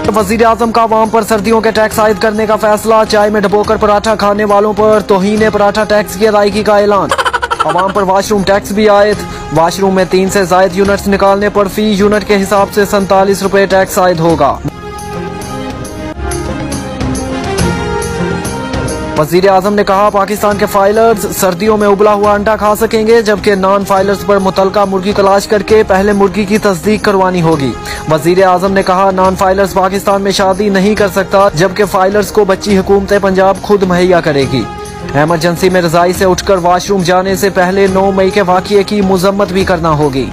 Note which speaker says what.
Speaker 1: वजीर आजम का अवाम पर सर्दियों के टैक्स आयद करने का फैसला। चाय में डबोकर पराठा खाने वालों पर तौहीन पराठा टैक्स की अदायगी का ऐलान। अवाम पर वाशरूम टैक्स भी आयद। वाशरूम में 3 से ज्यादा यूनिट्स निकालने पर फी यूनिट के हिसाब से 47 रुपए टैक्स आयद होगा। वजीर आजम ने कहा पाकिस्तान के फाइलर्स सर्दियों में उबला हुआ अंडा खा सकेंगे, जबकि नॉन फाइलर्स पर मुतलका मुर्गी तलाश करके पहले मुर्गी की तस्दीक करवानी होगी। वजीर आजम ने कहा नॉन फाइलर्स पाकिस्तान में शादी नहीं कर सकता, जबकि फाइलर्स को बच्ची हुकूमत पंजाब खुद मुहैया करेगी। एमरजेंसी में रजाई से उठकर वाशरूम जाने से पहले 9 मई के वाक़ये की मजम्मत भी करना होगी।